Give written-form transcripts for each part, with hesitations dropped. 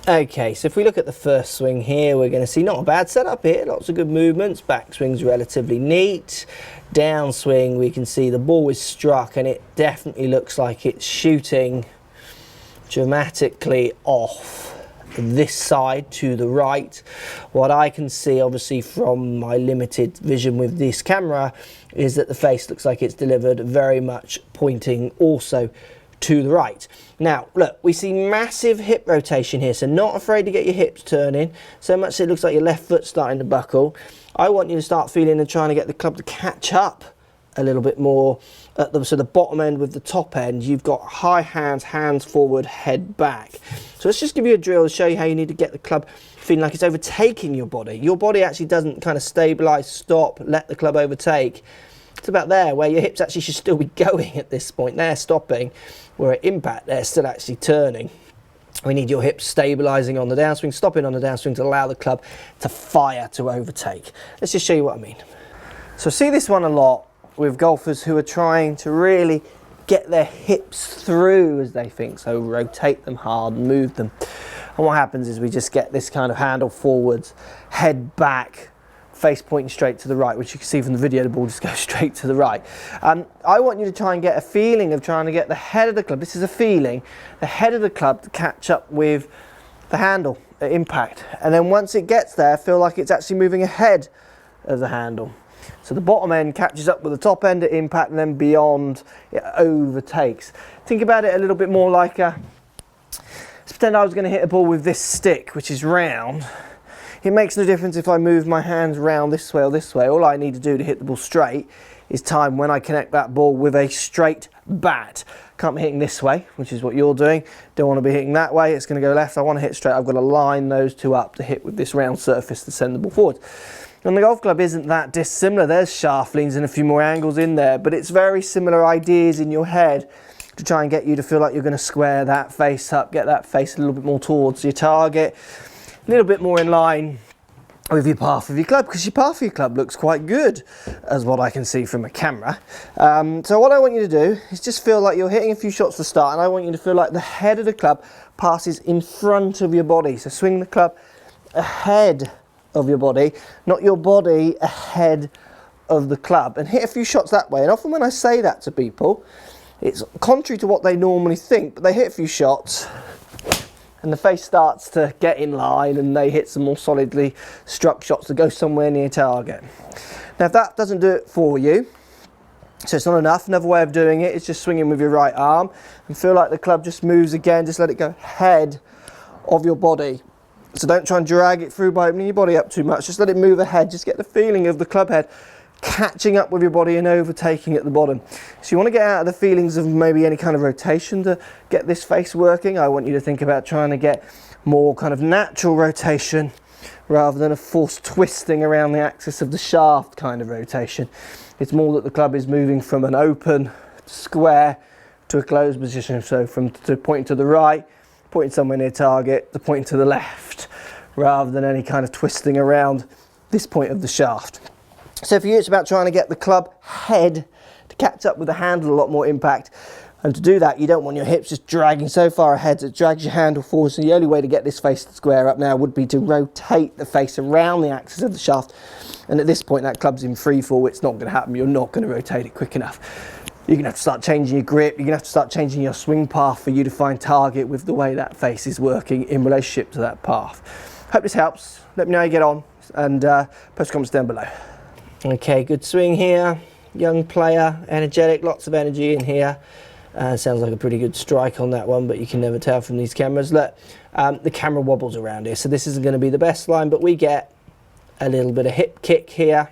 Okay, so if we look at the first swing here, we're going to see not a bad setup here, lots of good movements. Backswing's relatively neat. Downswing, we can see the ball is struck and it definitely looks like it's shooting dramatically off this side to the right. What I can see obviously from my limited vision with this camera is that the face looks like it's delivered very much pointing also to the right. Now look, we see massive hip rotation here, so not afraid to get your hips turning so much it looks like your left foot's starting to buckle. I want you to start feeling and trying to get the club to catch up a little bit more at the bottom end with the top end. You've got high hands, hands forward, head back. So let's just give you a drill to show you how you need to get the club feeling like it's overtaking your body. Your body actually doesn't kind of stabilize, stop, let the club overtake. It's about there where your hips actually should still be going at this point. They're stopping, where at impact they're still actually turning. We need your hips stabilizing on the downswing, stopping on the downswing to allow the club to fire, to overtake. Let's just show you what I mean. So I see this one a lot with golfers who are trying to really get their hips through as they think, so rotate them hard, move them. And what happens is we just get this kind of handle forwards, head back, face pointing straight to the right, which you can see from the video, the ball just goes straight to the right. I want you to try and get a feeling of trying to get the head of the club, this is a feeling, the head of the club to catch up with the handle at impact. And then once it gets there, feel like it's actually moving ahead of the handle. So the bottom end catches up with the top end at impact, and then beyond it overtakes. Think about it a little bit more like let's pretend I was going to hit a ball with this stick, which is round. It makes no difference if I move my hands round this way or this way. All I need to do to hit the ball straight is time when I connect that ball with a straight bat. Can't be hitting this way, which is what you're doing. Don't want to be hitting that way. It's going to go left. I want to hit straight. I've got to line those two up to hit with this round surface to send the ball forward. And the golf club isn't that dissimilar. There's shaft leans and a few more angles in there, but it's very similar ideas in your head to try and get you to feel like you're going to square that face up, get that face a little bit more towards your target, a little bit more in line with your path of your club, because your path of your club looks quite good as what I can see from a camera. So what I want you to do is just feel like you're hitting a few shots to start, and I want you to feel like the head of the club passes in front of your body. So swing the club ahead of your body, not your body ahead of the club, and hit a few shots that way. And often when I say that to people, it's contrary to what they normally think, but they hit a few shots and the face starts to get in line and they hit some more solidly struck shots that go somewhere near target. Now if that doesn't do it for you, so it's not enough, another way of doing it is just swinging with your right arm and feel like the club just moves again, just let it go ahead of your body. So don't try and drag it through by opening your body up too much, just let it move ahead, just get the feeling of the club head catching up with your body and overtaking at the bottom. So you want to get out of the feelings of maybe any kind of rotation to get this face working. I want you to think about trying to get more kind of natural rotation rather than a forced twisting around the axis of the shaft kind of rotation. It's more that the club is moving from an open square to a closed position, so from pointing to the right, pointing somewhere near target, to pointing to the left, rather than any kind of twisting around this point of the shaft. So for you it's about trying to get the club head to catch up with the handle, a lot more impact. And to do that you don't want your hips just dragging so far ahead that it drags your handle forward. So the only way to get this face to square up now would be to rotate the face around the axis of the shaft. And at this point that club's in free fall, it's not going to happen, you're not going to rotate it quick enough. You're going to have to start changing your grip, you're going to have to start changing your swing path for you to find target with the way that face is working in relationship to that path. Hope this helps, let me know how you get on, and post comments down below. Okay, good swing here, young player, energetic, lots of energy in here. Sounds like a pretty good strike on that one, but you can never tell from these cameras. Look, the camera wobbles around here, so this isn't going to be the best line, but we get a little bit of hip kick here.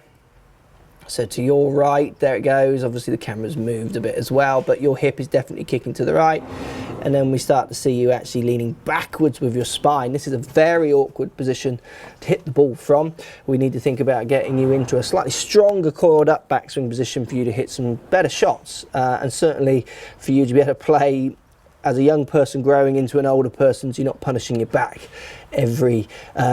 So to your right, there it goes. Obviously the camera's moved a bit as well, but your hip is definitely kicking to the right. And then we start to see you actually leaning backwards with your spine. This is a very awkward position to hit the ball from. We need to think about getting you into a slightly stronger coiled up backswing position for you to hit some better shots. And certainly for you to be able to play as a young person growing into an older person, so you're not punishing your back every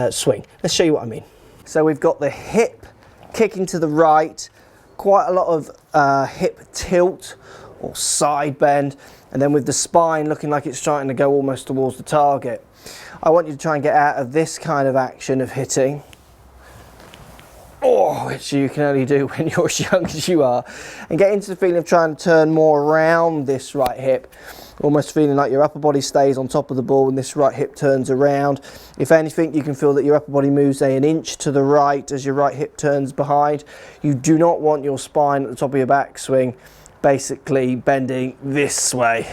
swing. Let's show you what I mean. So we've got the hip kicking to the right, quite a lot of hip tilt or side bend, and then with the spine looking like it's trying to go almost towards the target. I want you to try and get out of this kind of action of hitting, which you can only do when you're as young as you are, and get into the feeling of trying to turn more around this right hip, almost feeling like your upper body stays on top of the ball and this right hip turns around. If anything, you can feel that your upper body moves, say, an inch to the right as your right hip turns behind. You do not want your spine at the top of your backswing basically bending this way.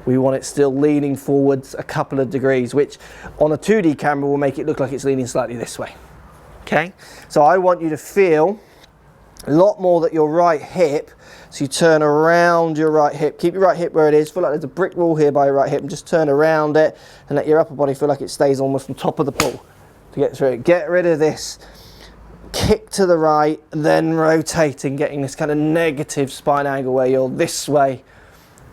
We want it still leaning forwards a couple of degrees, which on a 2D camera will make it look like it's leaning slightly this way. Okay, so I want you to feel a lot more that your right hip, so you turn around your right hip, keep your right hip where it is, feel like there's a brick wall here by your right hip, and just turn around it and let your upper body feel like it stays almost on top of the ball to get through it. Get rid of this kick to the right, then rotating, getting this kind of negative spine angle where you're this way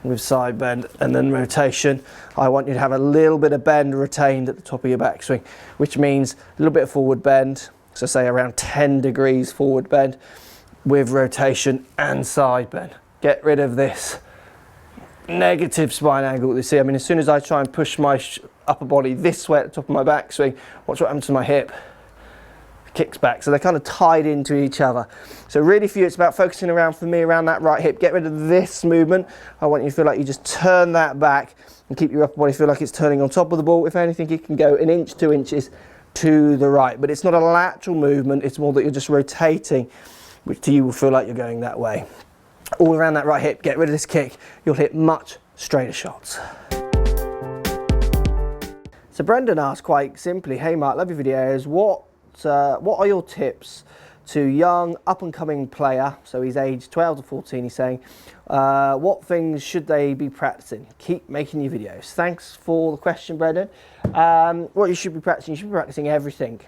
with side bend and then rotation. I want you to have a little bit of bend retained at the top of your backswing, which means a little bit of forward bend, so say around 10 degrees forward bend with rotation and side bend. Get rid of this negative spine angle that you see. I mean, as soon as I try and push my upper body this way at the top of my backswing, watch what happens to my hip. Kicks back, so they're kind of tied into each other. So really for you, it's about focusing around, for me, around that right hip. Get rid of this movement. I want you to feel like you just turn that back and keep your upper body feel like it's turning on top of the ball. If anything, you can go an inch, 2 inches to the right, but it's not a lateral movement, it's more that you're just rotating, which to you will feel like you're going that way. All around that right hip, get rid of this kick, you'll hit much straighter shots. So Brendan asked quite simply, hey Mark, love your videos, what are your tips to young up-and-coming player, so he's aged 12 to 14, he's saying, what things should they be practicing? Keep making your videos. Thanks for the question, Brendan. What you should be practicing, you should be practicing everything.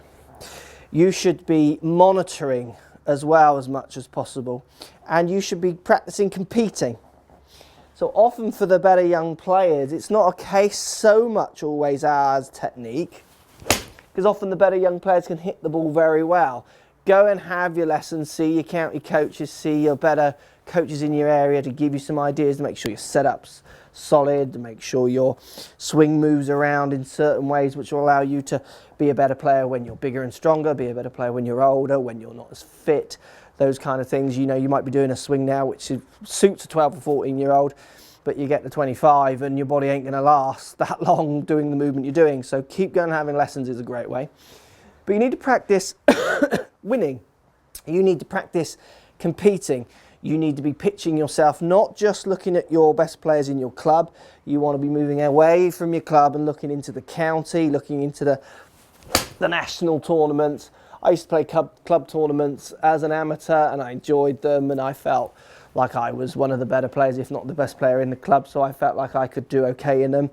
You should be monitoring as well as much as possible, and you should be practicing competing. So often for the better young players, it's not a case so much always as technique, because often the better young players can hit the ball very well. Go and have your lessons, see your county coaches, see your better coaches in your area to give you some ideas, to make sure your setup's solid, to make sure your swing moves around in certain ways which will allow you to be a better player when you're bigger and stronger, be a better player when you're older, when you're not as fit, those kind of things. You know, you might be doing a swing now which suits a 12 or 14-year-old, but you get to 25 and your body ain't going to last that long doing the movement you're doing. So keep going and having lessons is a great way. But you need to practice winning. You need to practice competing. You need to be pitching yourself, not just looking at your best players in your club. You want to be moving away from your club and looking into the county, looking into the national tournaments. I used to play club tournaments as an amateur and I enjoyed them, and I felt like I was one of the better players, if not the best player in the club, so I felt like I could do okay in them.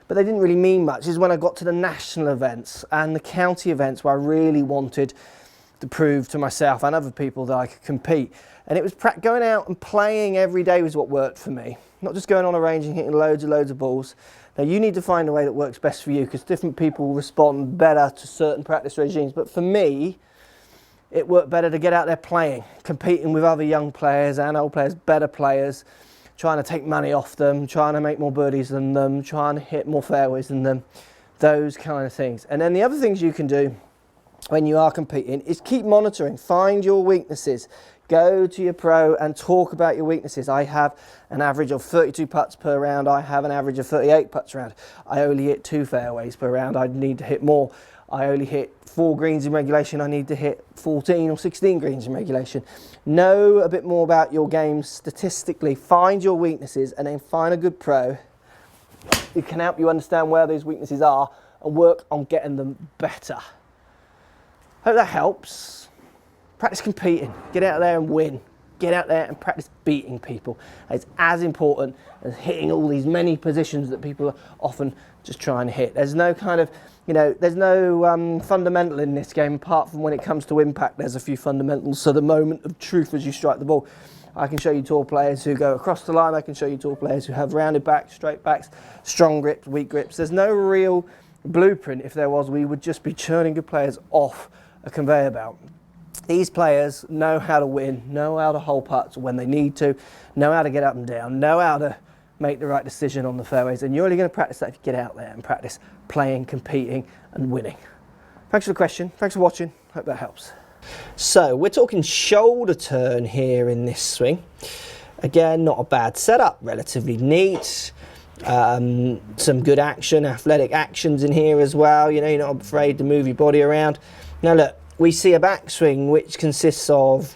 But they didn't really mean much. Is when I got to the national events and the county events where I really wanted to prove to myself and other people that I could compete. And it was going out and playing every day was what worked for me. Not just going on a range and hitting loads of balls. Now you need to find a way that works best for you, because different people respond better to certain practice regimes. But for me, it worked better to get out there playing, competing with other young players and old players, better players, trying to take money off them, trying to make more birdies than them, trying to hit more fairways than them, those kind of things. And then the other things you can do when you are competing is keep monitoring, find your weaknesses. Go to your pro and talk about your weaknesses. I have an average of 32 putts per round. I have an average of 38 putts per round. I only hit 2 fairways per round. I need to hit more. I only hit 4 greens in regulation. I need to hit 14 or 16 greens in regulation. Know a bit more about your game statistically. Find your weaknesses and then find a good pro who can help you understand where those weaknesses are and work on getting them better. Hope that helps. Practice competing. Get out there and win. Get out there and practice beating people. It's as important as hitting all these many positions that people are often just trying to hit. There's no kind of, there's no fundamental in this game apart from when it comes to impact. There's a few fundamentals. So the moment of truth as you strike the ball. I can show you tall players who go across the line. I can show you tall players who have rounded backs, straight backs, strong grips, weak grips. There's no real blueprint. If there was, we would just be churning good players off a conveyor belt. These players know how to win, know how to hole putts when they need to, know how to get up and down, know how to make the right decision on the fairways, and you're only going to practice that if you get out there and practice playing, competing and winning. Thanks for the question, thanks for watching, hope that helps. So we're talking shoulder turn here in this swing. Again, not a bad setup, relatively neat. Some good action, athletic actions in here as well. You know, you're not afraid to move your body around. Now look, we see a backswing which consists of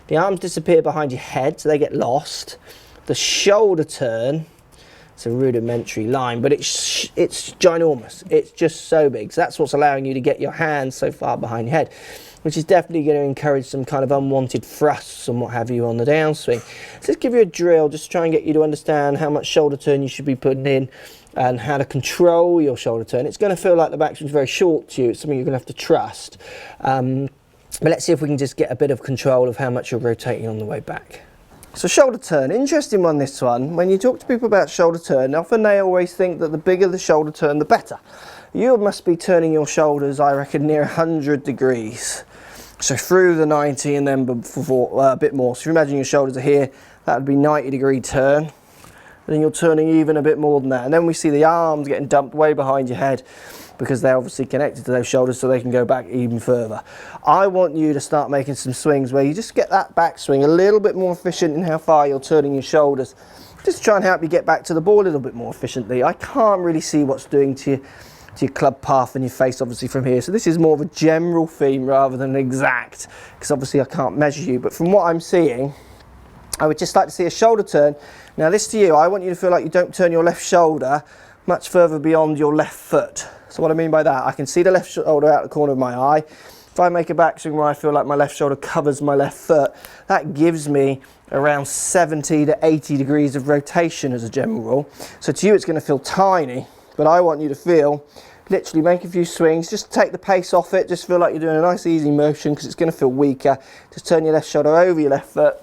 the arms disappear behind your head, so they get lost. The shoulder turn, it's a rudimentary line, but it's ginormous. It's just so big. So that's what's allowing you to get your hands so far behind your head, which is definitely going to encourage some kind of unwanted thrusts and what have you on the downswing. So let's give you a drill, just to try and get you to understand how much shoulder turn you should be putting in and how to control your shoulder turn. It's going to feel like the backswing is very short to you. It's something you're going to have to trust. But let's see if we can just get a bit of control of how much you're rotating on the way back. So shoulder turn, interesting one this one. When you talk to people about shoulder turn, often they always think that the bigger the shoulder turn, the better. You must be turning your shoulders, I reckon, near 100 degrees. So through the 90 and then before, a bit more. So if you imagine your shoulders are here, that would be 90-degree turn. And then you're turning even a bit more than that. And then we see the arms getting dumped way behind your head because they're obviously connected to those shoulders so they can go back even further. I want you to start making some swings where you just get that backswing a little bit more efficient in how far you're turning your shoulders. Just to try and help you get back to the ball a little bit more efficiently. I can't really see what's doing to your club path and your face obviously from here. So this is more of a general theme rather than an exact, because obviously I can't measure you. But from what I'm seeing, I would just like to see a shoulder turn. Now this to you, I want you to feel like you don't turn your left shoulder much further beyond your left foot. So what I mean by that, I can see the left shoulder out the corner of my eye. If I make a backswing where I feel like my left shoulder covers my left foot, that gives me around 70 to 80 degrees of rotation as a general rule. So to you it's going to feel tiny, but I want you to feel, literally make a few swings, just take the pace off it, just feel like you're doing a nice easy motion because it's going to feel weaker. Just turn your left shoulder over your left foot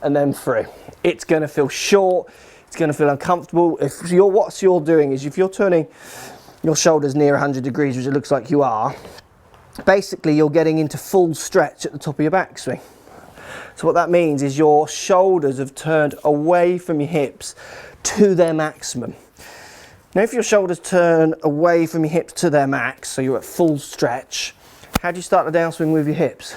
and then through. It's going to feel short, it's going to feel uncomfortable. What you're doing is if you're turning your shoulders near 100 degrees, which it looks like you are, basically you're getting into full stretch at the top of your backswing. So what that means is your shoulders have turned away from your hips to their maximum. Now if your shoulders turn away from your hips to their max, so you're at full stretch, how do you start the downswing with your hips?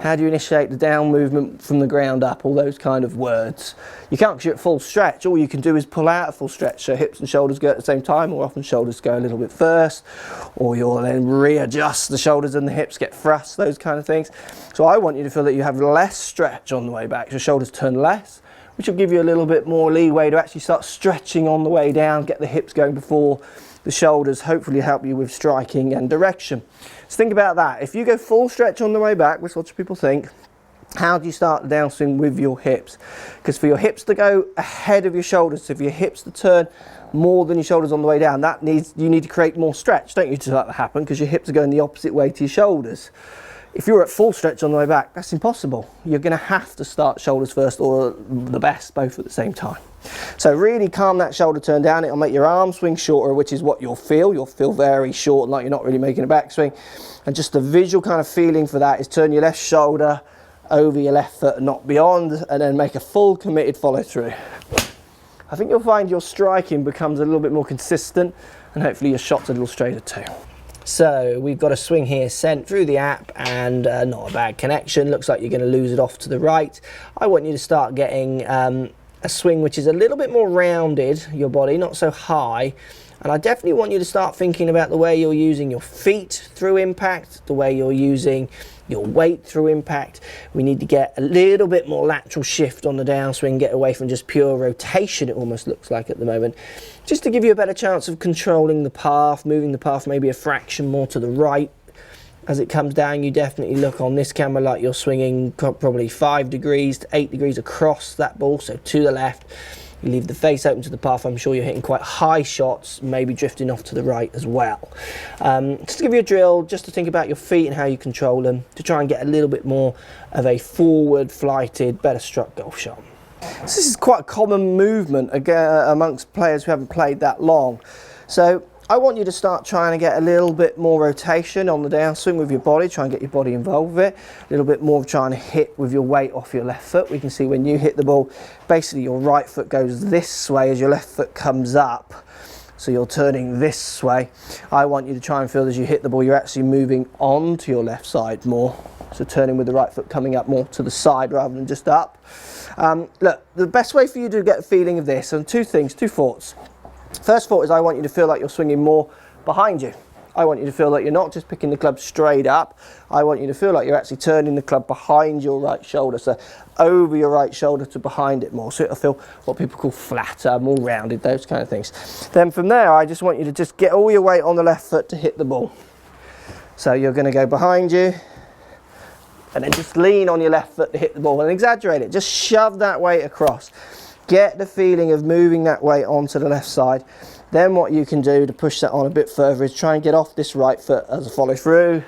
How do you initiate the down movement from the ground up? All those kind of words. You can't because you're at full stretch. All you can do is pull out at full stretch. So hips and shoulders go at the same time, or often shoulders go a little bit first, or you'll then readjust the shoulders and the hips get thrust, those kind of things. So I want you to feel that you have less stretch on the way back. Your shoulders turn less, which will give you a little bit more leeway to actually start stretching on the way down, get the hips going before the shoulders, hopefully help you with striking and direction. So think about that. If you go full stretch on the way back, which lots of people think, how do you start the downswing with your hips? Because for your hips to go ahead of your shoulders, so for your hips to turn more than your shoulders on the way down, you need to create more stretch, don't you, to let that happen, because your hips are going the opposite way to your shoulders. If you're at full stretch on the way back, that's impossible. You're going to have to start shoulders first, or the best, both at the same time. So really calm that shoulder turn down. It'll make your arm swing shorter, which is what you'll feel. You'll feel very short, like you're not really making a backswing. And just the visual kind of feeling for that is turn your left shoulder over your left foot and not beyond, and then make a full committed follow through. I think you'll find your striking becomes a little bit more consistent, and hopefully your shot's a little straighter too. So we've got a swing here sent through the app, and not a bad connection. Looks like you're going to lose it off to the right. I want you to start getting a swing which is a little bit more rounded, your body, not so high. And I definitely want you to start thinking about the way you're using your feet through impact, the way you're using your weight through impact. We need to get a little bit more lateral shift on the downswing, get away from just pure rotation, it almost looks like at the moment, just to give you a better chance of controlling the path, moving the path maybe a fraction more to the right. As it comes down, you definitely look on this camera like you're swinging probably 5 degrees to 8 degrees across that ball, so to the left. You leave the face open to the path. I'm sure you're hitting quite high shots, maybe drifting off to the right as well. Just to give you a drill, just to think about your feet and how you control them, to try and get a little bit more of a forward flighted, better struck golf shot. So this is quite a common movement amongst players who haven't played that long. So I want you to start trying to get a little bit more rotation on the downswing with your body, try and get your body involved with it. A little bit more of trying to hit with your weight off your left foot. We can see when you hit the ball, basically your right foot goes this way as your left foot comes up. So you're turning this way. I want you to try and feel as you hit the ball, you're actually moving on to your left side more. So turning with the right foot coming up more to the side rather than just up. Look, the best way for you to get a feeling of this, and two thoughts. First thought is I want you to feel like you're swinging more behind you. I want you to feel like you're not just picking the club straight up. I want you to feel like you're actually turning the club behind your right shoulder, so over your right shoulder to behind it more, so it'll feel what people call flatter, more rounded, those kind of things. Then from there, I just want you to just get all your weight on the left foot to hit the ball. So you're going to go behind you, and then just lean on your left foot to hit the ball, and exaggerate it, just shove that weight across. Get the feeling of moving that weight onto the left side. Then what you can do to push that on a bit further is try and get off this right foot as a follow through.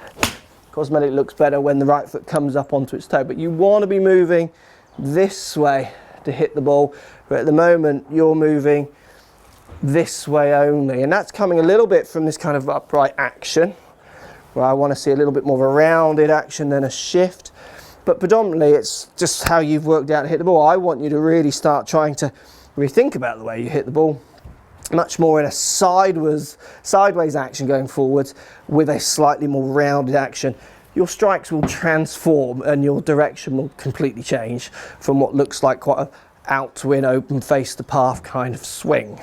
Cosmetic looks better when the right foot comes up onto its toe, but you want to be moving this way to hit the ball, but at the moment you're moving this way only, and that's coming a little bit from this kind of upright action, where I want to see a little bit more of a rounded action than a shift. But predominantly it's just how you've worked out to hit the ball. I want you to really start trying to rethink about the way you hit the ball, much more in a sideways action going forwards with a slightly more rounded action. Your strikes will transform and your direction will completely change from what looks like quite an out to in, open face to path kind of swing.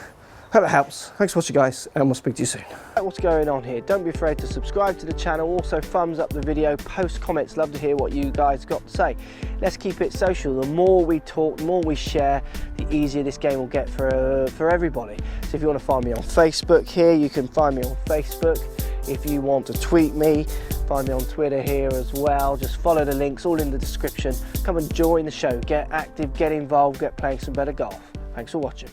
Hope it helps. Thanks for watching, guys, and we'll speak to you soon. What's going on here? Don't be afraid to subscribe to the channel. Also, thumbs up the video, post comments. Love to hear what you guys got to say. Let's keep it social. The more we talk, the more we share, the easier this game will get for everybody. So if you want to find me on Facebook here, you can find me on Facebook. If you want to tweet me, find me on Twitter here as well. Just follow the links, all in the description. Come and join the show. Get active, get involved, get playing some better golf. Thanks for watching.